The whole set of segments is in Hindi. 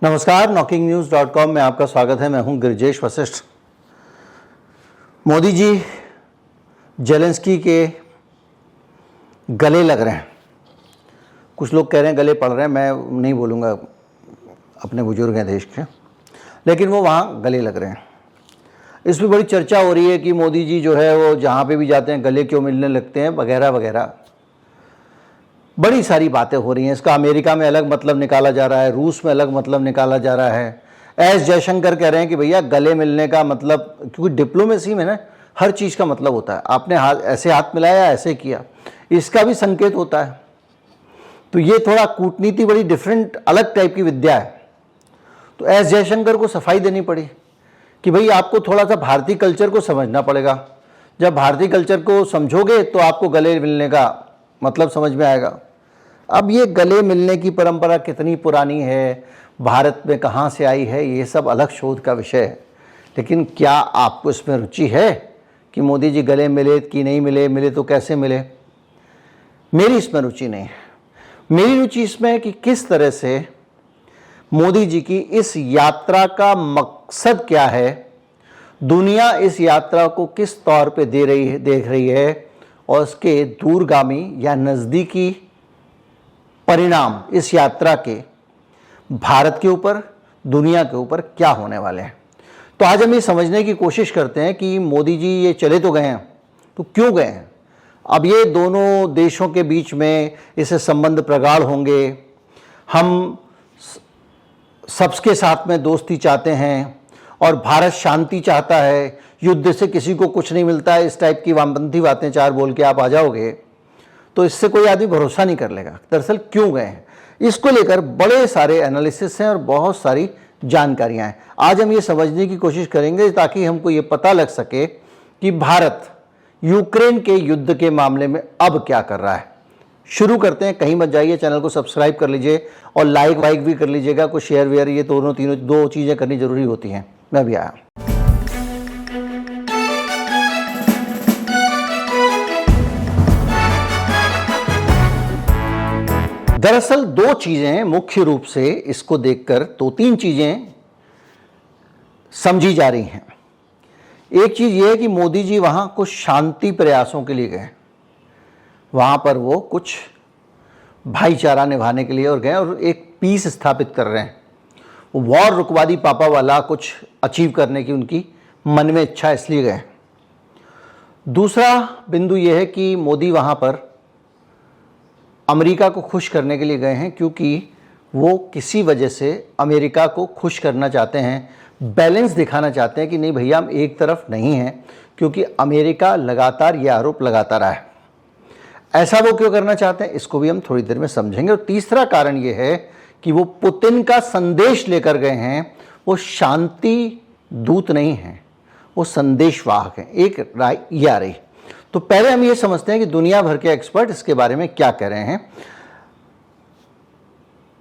नमस्कार, knocking-news.com में आपका स्वागत है। मैं हूं गिरिजेश वशिष्ठ। मोदी जी जेलेंस्की के गले लग रहे हैं। कुछ लोग कह रहे हैं गले पड़ रहे हैं, मैं नहीं बोलूँगा, अपने बुजुर्ग हैं देश के, लेकिन वो वहाँ गले लग रहे हैं। इस पर बड़ी चर्चा हो रही है कि मोदी जी जो है वो जहाँ पे भी जाते हैं गले क्यों मिलने लगते हैं वगैरह वगैरह। बड़ी सारी बातें हो रही हैं। इसका अमेरिका में अलग मतलब निकाला जा रहा है, रूस में अलग मतलब निकाला जा रहा है। एस जयशंकर कह रहे हैं कि भैया गले मिलने का मतलब, क्योंकि डिप्लोमेसी में ना हर चीज़ का मतलब होता है। आपने हाथ मिलाया, ऐसे किया, इसका भी संकेत होता है। तो ये थोड़ा कूटनीति बड़ी डिफरेंट, अलग टाइप की विद्या है। तो एस जयशंकर को सफाई देनी पड़ी कि भाई आपको थोड़ा सा भारतीय कल्चर को समझना पड़ेगा। जब भारतीय कल्चर को समझोगे तो आपको गले मिलने का मतलब समझ में आएगा। अब ये गले मिलने की परंपरा कितनी पुरानी है, भारत में कहाँ से आई है, ये सब अलग शोध का विषय है। लेकिन क्या आपको इसमें रुचि है कि मोदी जी गले मिले कि नहीं मिले, मिले तो कैसे मिले? मेरी इसमें रुचि नहीं है। मेरी रुचि इसमें है कि किस तरह से मोदी जी की इस यात्रा का मकसद क्या है, दुनिया इस यात्रा को किस तौर पे देख रही है, और उसके दूरगामी या नज़दीकी परिणाम इस यात्रा के भारत के ऊपर, दुनिया के ऊपर क्या होने वाले हैं। तो आज हम ये समझने की कोशिश करते हैं कि मोदी जी ये चले तो गए हैं, तो क्यों गए हैं। अब ये दोनों देशों के बीच में इससे संबंध प्रगाढ़ होंगे। हम सबके साथ में दोस्ती चाहते हैं और भारत शांति चाहता है, युद्ध से किसी को कुछ नहीं मिलता है, इस टाइप की वामपंथी बातें चार बोल के आप आ जाओगे तो इससे कोई आदमी भरोसा नहीं कर लेगा। दरअसल क्यों गए हैं, इसको लेकर बड़े सारे एनालिसिस हैं और बहुत सारी जानकारियां हैं। आज हम ये समझने की कोशिश करेंगे ताकि हमको ये पता लग सके कि भारत यूक्रेन के युद्ध के मामले में अब क्या कर रहा है। शुरू करते हैं, कहीं मत जाइए, चैनल को सब्सक्राइब कर लीजिए और लाइक वाइक भी कर लीजिएगा, कुछ शेयर वेयर, ये तीनों दो चीज़ें करनी जरूरी होती हैं। मैं भी आया। दरअसल दो चीजें मुख्य रूप से इसको देखकर, तो तीन चीजें समझी जा रही हैं। एक चीज यह है कि मोदी जी वहां कुछ शांति प्रयासों के लिए गए, वहां पर वो कुछ भाईचारा निभाने के लिए और गए और एक पीस स्थापित कर रहे हैं। वो वॉर रुकवादी पापा वाला कुछ अचीव करने की उनकी मन में इच्छा, इसलिए गए। दूसरा बिंदु यह है कि मोदी वहां पर अमेरिका को खुश करने के लिए गए हैं, क्योंकि वो किसी वजह से अमेरिका को खुश करना चाहते हैं, बैलेंस दिखाना चाहते हैं कि नहीं भैया हम एक तरफ नहीं हैं, क्योंकि अमेरिका लगातार ये आरोप लगाता रहा है। ऐसा वो क्यों करना चाहते हैं, इसको भी हम थोड़ी देर में समझेंगे। और तीसरा कारण ये है कि वो पुतिन का संदेश लेकर गए हैं। वो शांति दूत नहीं हैं, वो संदेशवाहक हैं। एक राय ये आ रही। तो पहले हम ये समझते हैं कि दुनिया भर के एक्सपर्ट इसके बारे में क्या कह रहे हैं।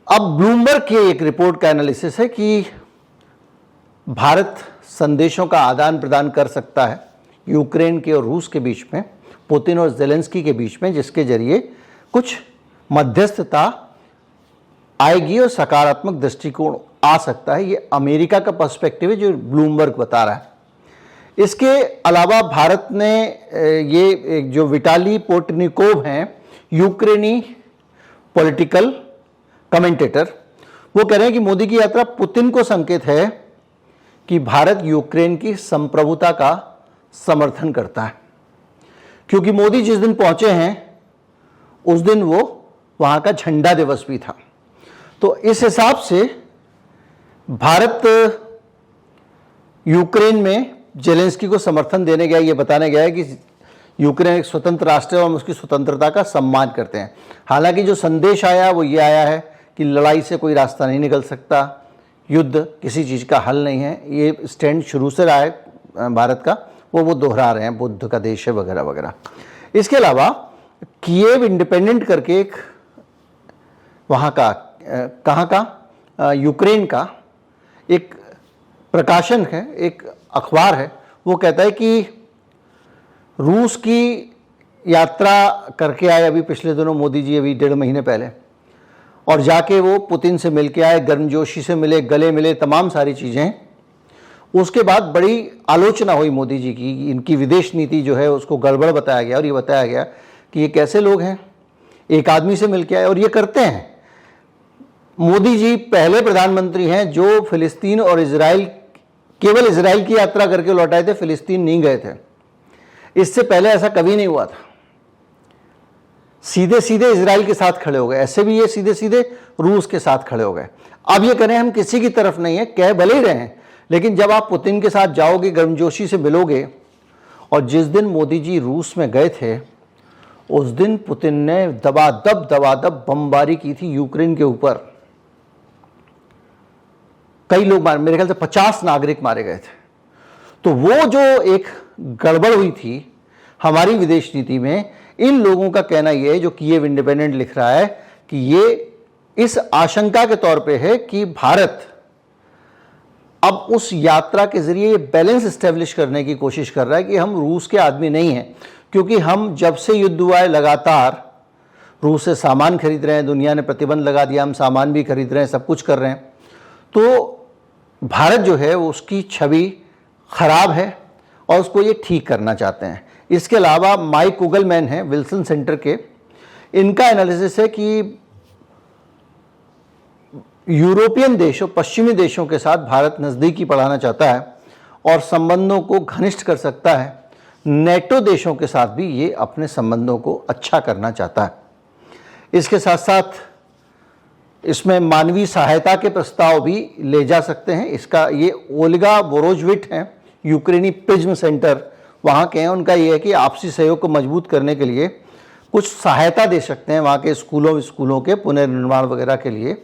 अब ब्लूमबर्ग की एक रिपोर्ट का एनालिसिस है कि भारत संदेशों का आदान प्रदान कर सकता है यूक्रेन के और रूस के बीच में, पुतिन और जेलेंस्की के बीच में, जिसके जरिए कुछ मध्यस्थता आएगी और सकारात्मक दृष्टिकोण आ सकता है। ये अमेरिका का पर्सपेक्टिव है जो ब्लूमबर्ग बता रहा है। इसके अलावा भारत ने ये जो विटाली पोर्टनिकोव हैं, यूक्रेनी पॉलिटिकल कमेंटेटर, वो कह रहे हैं कि मोदी की यात्रा पुतिन को संकेत है कि भारत यूक्रेन की संप्रभुता का समर्थन करता है, क्योंकि मोदी जिस दिन पहुंचे हैं उस दिन वो वहां का झंडा दिवस भी था। तो इस हिसाब से भारत यूक्रेन में जेलेंस्की को समर्थन देने गया, ये बताने गया है कि यूक्रेन एक स्वतंत्र राष्ट्र है और हम उसकी स्वतंत्रता का सम्मान करते हैं। हालांकि जो संदेश आया वो ये आया है कि लड़ाई से कोई रास्ता नहीं निकल सकता, युद्ध किसी चीज़ का हल नहीं है। ये स्टैंड शुरू से रहा है भारत का, वो दोहरा रहे हैं, बुद्ध का देश है वगैरह वगैरह। इसके अलावा कीव इंडिपेंडेंट करके एक वहाँ का कहाँ का यूक्रेन का एक प्रकाशन है, एक अखबार है, वो कहता है कि रूस की यात्रा करके आए अभी पिछले दिनों मोदी जी, अभी 1.5 महीने पहले, और जाके वो पुतिन से मिल के आए, गर्मजोशी से मिले, गले मिले, तमाम सारी चीज़ें। उसके बाद बड़ी आलोचना हुई मोदी जी की, इनकी विदेश नीति जो है उसको गड़बड़ बताया गया और ये बताया गया कि ये कैसे लोग हैं, एक आदमी से मिल के आए और ये करते हैं। मोदी जी पहले प्रधानमंत्री हैं जो फिलिस्तीन और इजराइल, केवल इजराइल की यात्रा करके लौटाए थे, फिलिस्तीन नहीं गए थे। इससे पहले ऐसा कभी नहीं हुआ था। सीधे सीधे इजराइल के साथ खड़े हो गए, ऐसे भी ये सीधे सीधे रूस के साथ खड़े हो गए। अब ये करें हम किसी की तरफ नहीं है, कह भले ही रहे हैं, लेकिन जब आप पुतिन के साथ जाओगे, गर्मजोशी से मिलोगे, और जिस दिन मोदी जी रूस में गए थे उस दिन पुतिन ने दबादब बमबारी की थी यूक्रेन के ऊपर। कई लोग मारे, मेरे ख्याल से 50 नागरिक मारे गए थे। तो वो जो एक गड़बड़ हुई थी हमारी विदेश नीति में, इन लोगों का कहना यह है, जो कीव इंडिपेंडेंट लिख रहा है, कि ये इस आशंका के तौर पे है कि भारत अब उस यात्रा के जरिए ये बैलेंस एस्टेब्लिश करने की कोशिश कर रहा है कि हम रूस के आदमी नहीं हैं, क्योंकि हम जब से युद्ध हुआ है लगातार रूस से सामान खरीद रहे हैं, दुनिया ने प्रतिबंध लगा दिया, हम सामान भी खरीद रहे हैं, सब कुछ कर रहे हैं। तो भारत जो है वो उसकी छवि खराब है और उसको ये ठीक करना चाहते हैं। इसके अलावा माइक कुगलमैन हैं विल्सन सेंटर के, इनका एनालिसिस है कि यूरोपियन देशों, पश्चिमी देशों के साथ भारत नज़दीकी बढ़ाना चाहता है और संबंधों को घनिष्ठ कर सकता है। नेटो देशों के साथ भी ये अपने संबंधों को अच्छा करना चाहता है। इसके साथ साथ इसमें मानवीय सहायता के प्रस्ताव भी ले जा सकते हैं। इसका ये ओल्गा वोरोजविट हैं, यूक्रेनी प्रिज्म सेंटर वहाँ के हैं। उनका ये है कि आपसी सहयोग को मजबूत करने के लिए कुछ सहायता दे सकते हैं वहाँ के स्कूलों के पुनर्निर्माण वगैरह के लिए।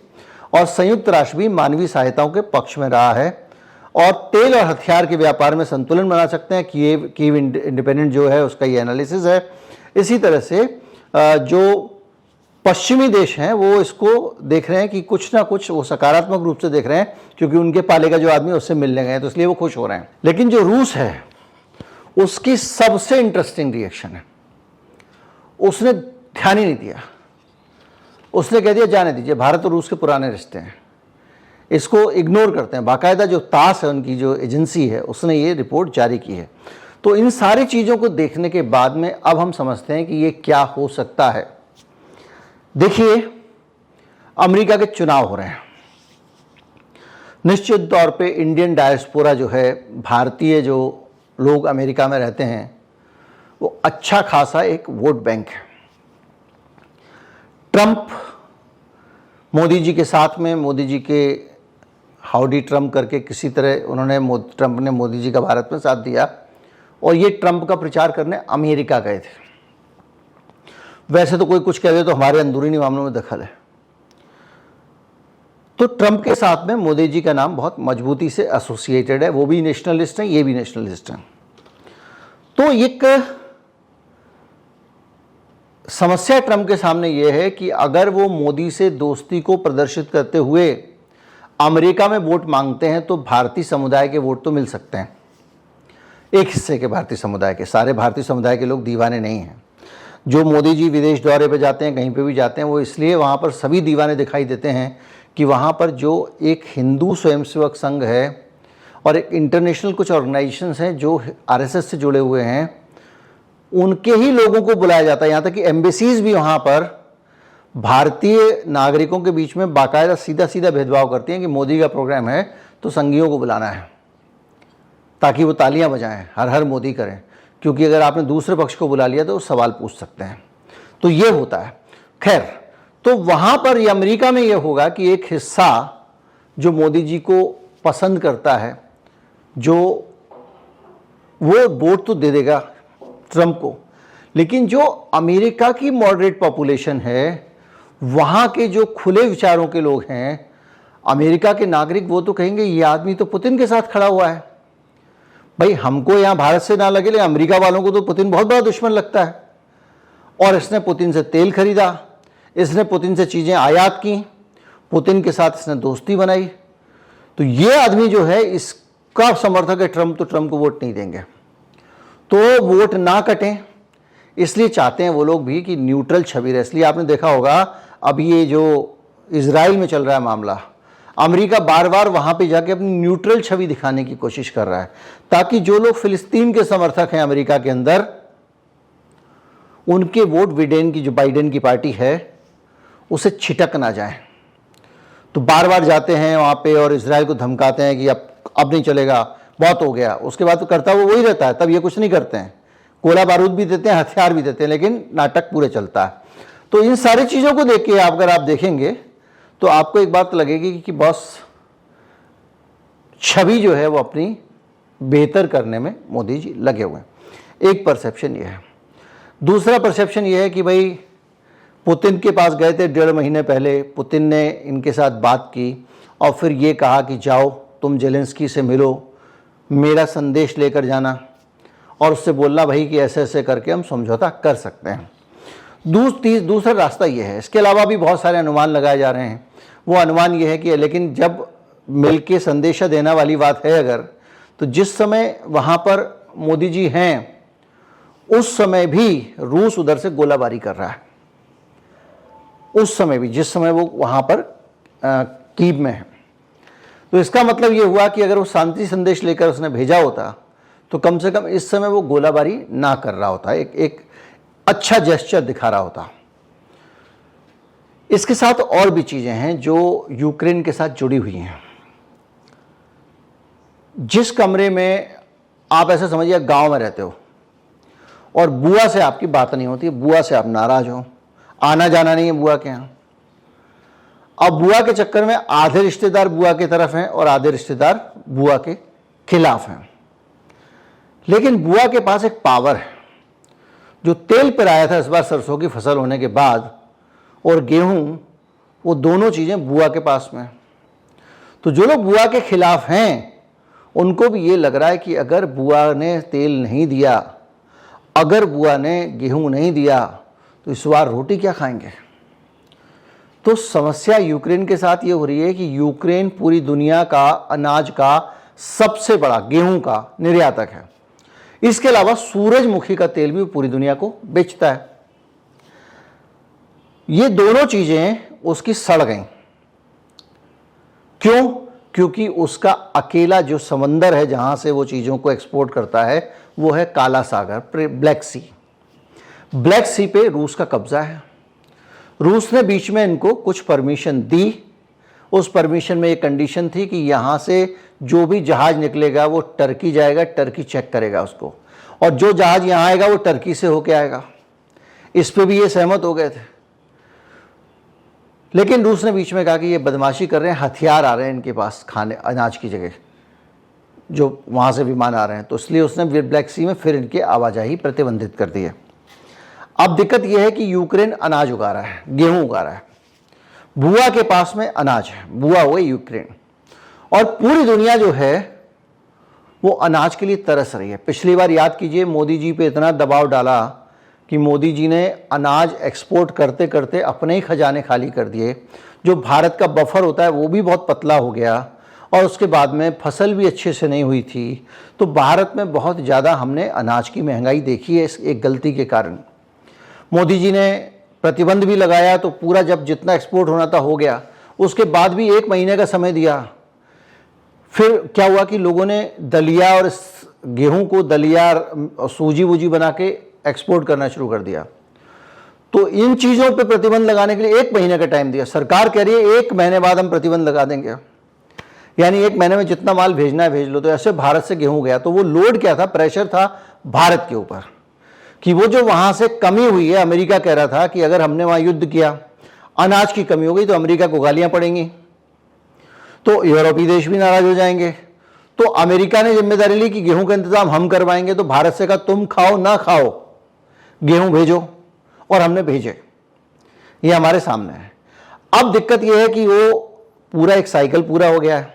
और संयुक्त राष्ट्र भी मानवीय सहायताओं के पक्ष में रहा है और तेल और हथियार के व्यापार में संतुलन बना सकते हैं। कीव इंडिपेंडेंट जो है उसका ये एनालिसिस है। इसी तरह से जो पश्चिमी देश हैं वो इसको देख रहे हैं कि कुछ ना कुछ वो सकारात्मक रूप से देख रहे हैं, क्योंकि उनके पाले का जो आदमी उससे मिलने गए तो इसलिए वो खुश हो रहे हैं। लेकिन जो रूस है उसकी सबसे इंटरेस्टिंग रिएक्शन है, उसने ध्यान ही नहीं दिया। उसने कह दिया जाने दीजिए, भारत और रूस के पुराने रिश्ते हैं, इसको इग्नोर करते हैं। बाकायदा जो तास है उनकी जो एजेंसी है उसने ये रिपोर्ट जारी की है। तो इन सारी चीज़ों को देखने के बाद में अब हम समझते हैं कि ये क्या हो सकता है। देखिए, अमेरिका के चुनाव हो रहे हैं। निश्चित तौर पे इंडियन डायस्पोरा जो है, भारतीय जो लोग अमेरिका में रहते हैं, वो अच्छा खासा एक वोट बैंक है। ट्रंप मोदी जी के साथ में, मोदी जी के हाउडी ट्रंप करके किसी तरह उन्होंने ट्रंप ने मोदी जी का भारत में साथ दिया और ये ट्रंप का प्रचार करने अमेरिका गए थे। वैसे तो कोई कुछ कह दे तो हमारे अंदरूनी मामलों में दखल है। तो ट्रंप के साथ में मोदी जी का नाम बहुत मजबूती से एसोसिएटेड है। वो भी नेशनलिस्ट हैं, ये भी नेशनलिस्ट हैं। तो एक समस्या ट्रंप के सामने यह है कि अगर वो मोदी से दोस्ती को प्रदर्शित करते हुए अमेरिका में वोट मांगते हैं तो भारतीय समुदाय के वोट तो मिल सकते हैं, एक हिस्से के भारतीय समुदाय के। सारे भारतीय समुदाय के लोग दीवाने नहीं हैं। जो मोदी जी विदेश दौरे पे जाते हैं, कहीं पे भी जाते हैं, वो इसलिए वहाँ पर सभी दीवाने दिखाई देते हैं कि वहाँ पर जो एक हिंदू स्वयंसेवक संघ है और एक इंटरनेशनल कुछ ऑर्गेनाइजेशंस हैं जो आरएसएस से जुड़े हुए हैं, उनके ही लोगों को बुलाया जाता है। यहाँ तक कि एम्बेसीज भी वहाँ पर भारतीय नागरिकों के बीच में बाकायदा सीधा सीधा भेदभाव करती हैं कि मोदी का प्रोग्राम है तो संघियों को बुलाना है ताकि वो तालियां बजाएं, हर हर मोदी करें, क्योंकि अगर आपने दूसरे पक्ष को बुला लिया तो सवाल पूछ सकते हैं। तो ये होता है। खैर, तो वहाँ पर ये अमेरिका में ये होगा कि एक हिस्सा जो मोदी जी को पसंद करता है, जो वो वोट तो दे देगा ट्रंप को, लेकिन जो अमेरिका की मॉडरेट पॉपुलेशन है, वहाँ के जो खुले विचारों के लोग हैं, अमेरिका के नागरिक, वो तो कहेंगे ये आदमी तो पुतिन के साथ खड़ा हुआ है। भाई, हमको यहाँ भारत से ना लगे, लेकिन अमेरिका वालों को तो पुतिन बहुत बड़ा दुश्मन लगता है और इसने पुतिन से तेल खरीदा, इसने पुतिन से चीज़ें आयात की, पुतिन के साथ इसने दोस्ती बनाई। तो ये आदमी जो है इसका समर्थक है ट्रंप, तो ट्रंप को वोट नहीं देंगे। तो वोट ना कटें इसलिए चाहते हैं वो लोग भी कि न्यूट्रल छवि रहे। इसलिए आपने देखा होगा अब ये जो इजराइल में चल रहा है मामला, अमेरिका बार बार वहाँ पे जाके अपनी न्यूट्रल छवि दिखाने की कोशिश कर रहा है ताकि जो लोग फिलिस्तीन के समर्थक हैं अमेरिका के अंदर, उनके वोट जो बाइडेन की पार्टी है उसे छिटक ना जाए। तो बार बार जाते हैं वहाँ पे और इजराइल को धमकाते हैं कि अब नहीं चलेगा, बहुत हो गया। उसके बाद तो करता वो वही रहता है, तब ये कुछ नहीं करते हैं, गोला बारूद भी देते हैं, हथियार भी देते हैं, लेकिन नाटक पूरे चलता है। तो इन सारी चीज़ों को देख के अगर आप देखेंगे तो आपको एक बात लगेगी कि बॉस छवि जो है वो अपनी बेहतर करने में मोदी जी लगे हुए हैं। एक परसेप्शन ये है। दूसरा परसेप्शन ये है कि भाई पुतिन के पास गए थे 1.5 महीने पहले, पुतिन ने इनके साथ बात की और फिर ये कहा कि जाओ तुम जेलेंस्की से मिलो, मेरा संदेश लेकर जाना और उससे बोलना भाई कि ऐसे ऐसे करके हम समझौता कर सकते हैं। दूसरा रास्ता ये है। इसके अलावा भी बहुत सारे अनुमान लगाए जा रहे हैं। वो अनुमान ये है कि लेकिन जब मिलके संदेशा देना वाली बात है अगर, तो जिस समय वहाँ पर मोदी जी हैं उस समय भी रूस उधर से गोलाबारी कर रहा है, उस समय भी जिस समय वो वहाँ पर कीव में है। तो इसका मतलब ये हुआ कि अगर वो शांति संदेश लेकर उसने भेजा होता तो कम से कम इस समय वो गोलाबारी ना कर रहा होता, एक अच्छा जेस्चर दिखा रहा होता। इसके साथ और भी चीजें हैं जो यूक्रेन के साथ जुड़ी हुई हैं। जिस कमरे में आप ऐसा समझिए गांव में रहते हो और बुआ से आपकी बात नहीं होती, बुआ से आप नाराज हो, आना जाना नहीं है बुआ के यहाँ। अब बुआ के चक्कर में आधे रिश्तेदार बुआ की तरफ हैं और आधे रिश्तेदार बुआ के खिलाफ हैं। लेकिन बुआ के पास एक पावर है। जो तेल पर आया था इस बार सरसों की फसल होने के बाद और गेहूं, वो दोनों चीज़ें बुआ के पास में। तो जो लोग बुआ के खिलाफ हैं उनको भी ये लग रहा है कि अगर बुआ ने तेल नहीं दिया, अगर बुआ ने गेहूं नहीं दिया तो इस बार रोटी क्या खाएंगे। तो समस्या यूक्रेन के साथ ये हो रही है कि यूक्रेन पूरी दुनिया का अनाज का सबसे बड़ा गेहूं का निर्यातक है। इसके अलावा सूरजमुखी का तेल भी पूरी दुनिया को बेचता है। ये दोनों चीजें उसकी सड़ गई। क्यों? क्योंकि उसका अकेला जो समंदर है जहां से वो चीजों को एक्सपोर्ट करता है वो है काला सागर, ब्लैक सी। ब्लैक सी पे रूस का कब्जा है। रूस ने बीच में इनको कुछ परमिशन दी। उस परमिशन में ये कंडीशन थी कि यहाँ से जो भी जहाज निकलेगा वो टर्की जाएगा, टर्की चेक करेगा उसको, और जो जहाज यहाँ आएगा वो टर्की से होके आएगा। इस पे भी ये सहमत हो गए थे। लेकिन रूस ने बीच में कहा कि ये बदमाशी कर रहे हैं, हथियार आ रहे हैं इनके पास खाने अनाज की जगह, जो वहाँ से विमान आ रहे हैं, तो इसलिए उसने ब्लैक सी में फिर इनकी आवाजाही प्रतिबंधित कर दी है। अब दिक्कत यह है कि यूक्रेन अनाज उगा रहा है, गेहूं उगा रहा है, बुआ के पास में अनाज है, बुआ हुए यूक्रेन, और पूरी दुनिया जो है वो अनाज के लिए तरस रही है। पिछली बार याद कीजिए मोदी जी पे इतना दबाव डाला कि मोदी जी ने अनाज एक्सपोर्ट करते करते अपने ही खजाने खाली कर दिए। जो भारत का बफर होता है वो भी बहुत पतला हो गया और उसके बाद में फसल भी अच्छे से नहीं हुई थी। तो भारत में बहुत ज़्यादा हमने अनाज की महंगाई देखी है इस एक गलती के कारण। मोदी जी ने प्रतिबंध भी लगाया तो पूरा जब जितना एक्सपोर्ट होना था हो गया, उसके बाद भी 1 महीने का समय दिया। फिर क्या हुआ कि लोगों ने दलिया और गेहूं को दलिया सूजी वूजी बना के एक्सपोर्ट करना शुरू कर दिया। तो इन चीज़ों पे प्रतिबंध लगाने के लिए 1 महीने का टाइम दिया। सरकार कह रही है 1 महीने बाद हम प्रतिबंध लगा देंगे, यानी 1 महीने में जितना माल भेजना है भेज लो। तो ऐसे भारत से गेहूं गया, तो वो लोड क्या था, प्रेशर था भारत के ऊपर कि वो जो वहाँ से कमी हुई है, अमेरिका कह रहा था कि अगर हमने वहाँ युद्ध किया, अनाज की कमी हो गई तो अमेरिका को गालियाँ पड़ेंगी, तो यूरोपीय देश भी नाराज हो जाएंगे। तो अमेरिका ने जिम्मेदारी ली कि गेहूं का इंतजाम हम करवाएंगे। तो भारत से कहा तुम खाओ ना खाओ, गेहूं भेजो, और हमने भेजे। ये हमारे सामने है। अब दिक्कत यह है कि वो पूरा एक साइकिल पूरा हो गया है।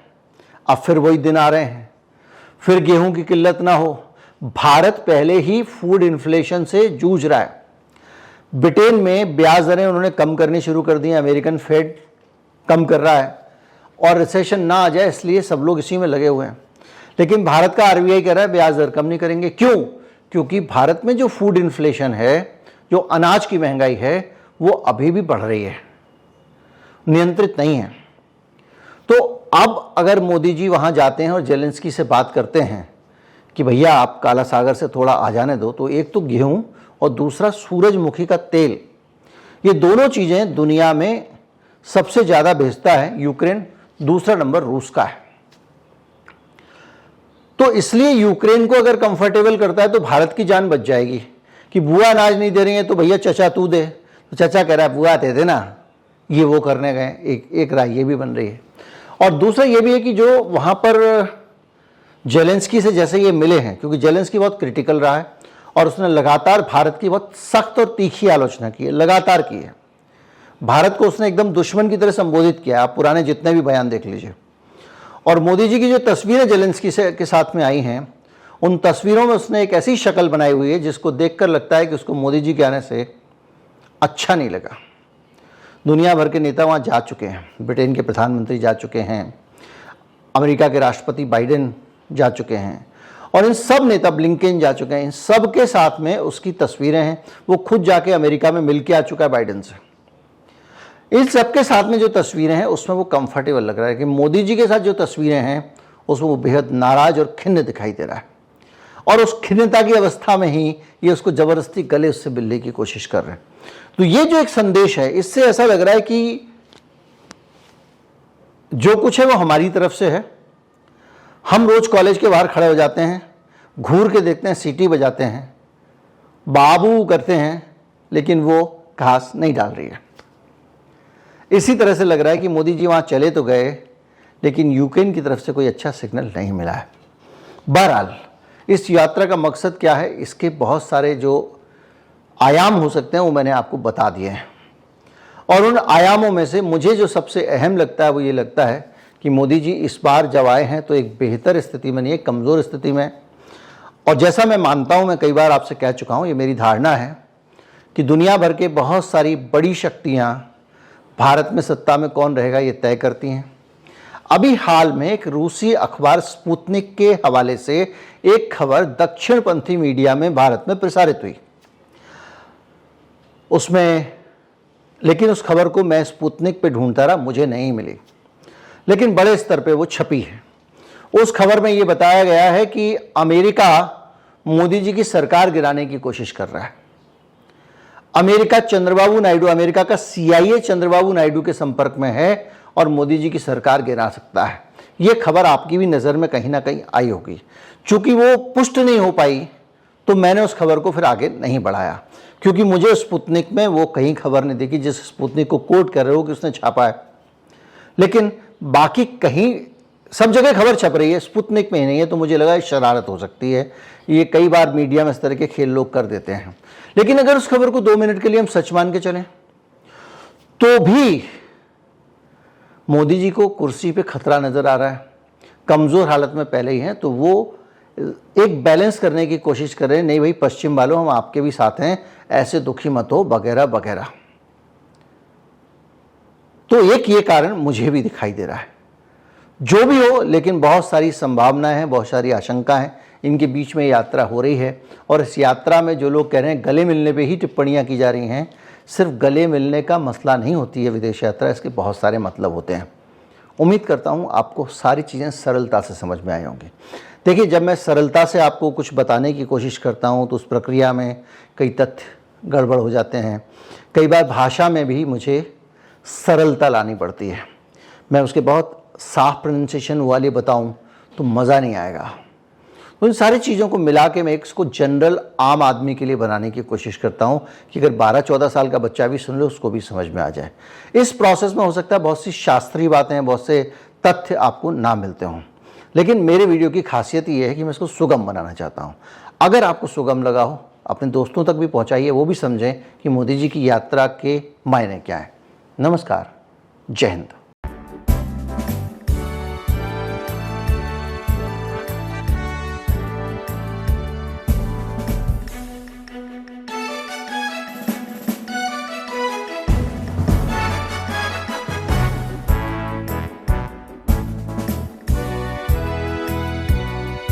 अब फिर वही दिन आ रहे हैं, फिर गेहूं की किल्लत ना हो। भारत पहले ही फूड इन्फ्लेशन से जूझ रहा है। ब्रिटेन में ब्याज दरें उन्होंने कम करनी शुरू कर दी हैं, अमेरिकन फेड कम कर रहा है, और रिसेशन ना आ जाए इसलिए सब लोग इसी में लगे हुए हैं। लेकिन भारत का आरबीआई कह रहा है ब्याज दर कम नहीं करेंगे। क्यों? क्योंकि भारत में जो फूड इन्फ्लेशन है, जो अनाज की महंगाई है, वो अभी भी बढ़ रही है। नियंत्रित नहीं है। तो अब अगर मोदी जी वहाँ जाते हैं और जेलेंस्की से बात करते हैं कि भैया आप काला सागर से थोड़ा आ जाने दो, तो एक तो गेहूँ और दूसरा सूरजमुखी का तेल, ये दोनों चीज़ें दुनिया में सबसे ज़्यादा भेजता है यूक्रेन, दूसरा नंबर रूस का है। तो इसलिए यूक्रेन को अगर कंफर्टेबल करता है तो भारत की जान बच जाएगी कि बुआ अनाज नहीं दे रही है तो भैया चचा तू दे, तो चचा कह रहा है बुआ दे देना, ये वो करने गए, एक राय ये भी बन रही है। और दूसरा ये भी है कि जो वहाँ पर जेलेंस्की से जैसे ये मिले हैं, क्योंकि जेलेंस्की बहुत क्रिटिकल रहा है और उसने लगातार भारत की बहुत सख्त और तीखी आलोचना की है, लगातार की है। भारत को उसने एकदम दुश्मन की तरह संबोधित किया, आप पुराने जितने भी बयान देख लीजिए। और मोदी जी की जो तस्वीरें जेलेंस्की के साथ में आई हैं, उन तस्वीरों में उसने एक ऐसी शक्ल बनाई हुई है जिसको देखकर लगता है कि उसको मोदी जी के आने से अच्छा नहीं लगा। दुनिया भर के नेता वहाँ जा चुके हैं, ब्रिटेन के प्रधानमंत्री जा चुके हैं, अमेरिका के राष्ट्रपति बाइडेन जा चुके हैं, और इन सब नेता, ब्लिंकेन जा चुके हैं, इन सब के साथ में उसकी तस्वीरें हैं। वो खुद जाके अमेरिका में मिल के आ चुका है बाइडेन से। इन सब के साथ में जो तस्वीरें हैं उसमें वो कंफर्टेबल लग रहा है कि मोदी जी के साथ जो तस्वीरें हैं उसमें वो बेहद नाराज और खिन्न दिखाई दे रहा है, और उस खिन्नता की अवस्था में ही ये उसको ज़बरदस्ती गले उससे मिलने की कोशिश कर रहे हैं। तो ये जो एक संदेश है, इससे ऐसा लग रहा है कि जो कुछ है वो हमारी तरफ से है। हम रोज कॉलेज के बाहर खड़े हो जाते हैं, घूर के देखते हैं, सीटी बजाते हैं, बाबू करते हैं, लेकिन वो घास नहीं डाल रही है। इसी तरह से लग रहा है कि मोदी जी वहाँ चले तो गए, लेकिन यूक्रेन की तरफ से कोई अच्छा सिग्नल नहीं मिला है। बहरहाल इस यात्रा का मकसद क्या है, इसके बहुत सारे जो आयाम हो सकते हैं वो मैंने आपको बता दिए हैं, और उन आयामों में से मुझे जो सबसे अहम लगता है वो ये लगता है कि मोदी जी इस बार जब आए हैं तो एक बेहतर स्थिति में नहीं, एक कमज़ोर स्थिति में। और जैसा मैं मानता हूँ, मैं कई बार आपसे कह चुका हूँ, ये मेरी धारणा है कि दुनिया भर के बहुत सारी बड़ी शक्तियाँ भारत में सत्ता में कौन रहेगा ये तय करती हैं। अभी हाल में एक रूसी अखबार स्पुतनिक के हवाले से एक खबर दक्षिणपंथी मीडिया में भारत में प्रसारित हुई, उसमें, लेकिन उस खबर को मैं स्पुतनिक पे ढूंढता रहा, मुझे नहीं मिली, लेकिन बड़े स्तर पे वो छपी है। उस खबर में ये बताया गया है कि अमेरिका मोदी जी की सरकार गिराने की कोशिश कर रहा है। अमेरिका चंद्रबाबू नायडू, अमेरिका का CIA चंद्रबाबू नायडू के संपर्क में है और मोदी जी की सरकार गिरा सकता है। ये खबर आपकी भी नज़र में कहीं ना कहीं आई होगी। चूंकि वो पुष्ट नहीं हो पाई तो मैंने उस खबर को फिर आगे नहीं बढ़ाया, क्योंकि मुझे स्पुतनिक में वो कहीं खबर नहीं देखी जिस स्पुतनिक को कोट कर रहे हो कि उसने छापा है। लेकिन बाकी कहीं सब जगह खबर छप रही है, स्पुतनिक में ही नहीं है, तो मुझे लगा ये शरारत हो सकती है। ये कई बार मीडिया में इस तरह के खेल लोग कर देते हैं। लेकिन अगर उस खबर को 2 मिनट के लिए हम सच मान के चलें तो भी मोदी जी को कुर्सी पे खतरा नज़र आ रहा है, कमज़ोर हालत में पहले ही हैं, तो वो एक बैलेंस करने की कोशिश कर रहे हैं, नहीं भाई पश्चिम वालों हम आपके भी साथ हैं, ऐसे दुखी मत हो, वगैरह वगैरह। तो एक ये कारण मुझे भी दिखाई दे रहा है। जो भी हो, लेकिन बहुत सारी संभावनाएं हैं, बहुत सारी आशंका है, इनके बीच में यात्रा हो रही है। और इस यात्रा में जो लोग कह रहे हैं गले मिलने पे ही टिप्पणियां की जा रही हैं, सिर्फ गले मिलने का मसला नहीं होती है विदेश यात्रा, इसके बहुत सारे मतलब होते हैं। उम्मीद करता हूँ आपको सारी चीज़ें सरलता से समझ में आई होंगी। देखिए, जब मैं सरलता से आपको कुछ बताने की कोशिश करता हूँ तो उस प्रक्रिया में कई तथ्य गड़बड़ हो जाते हैं, कई बार भाषा में भी मुझे सरलता लानी पड़ती है। मैं उसके बहुत साफ प्रोनाउंसिएशन वाले बताऊं तो मज़ा नहीं आएगा। तो इन सारी चीज़ों को मिला के मैं इसको जनरल आम आदमी के लिए बनाने की कोशिश करता हूं कि अगर 12-14 साल का बच्चा भी सुन ले उसको भी समझ में आ जाए। इस प्रोसेस में हो सकता है बहुत सी शास्त्रीय बातें, बहुत से तथ्य आपको ना मिलते हों, लेकिन मेरे वीडियो की खासियत ये है कि मैं इसको सुगम बनाना चाहता हूँ। अगर आपको सुगम लगा हो, अपने दोस्तों तक भी पहुँचाइए, वो भी समझें कि मोदी जी की यात्रा के मायने क्या है। नमस्कार, जय हिंद।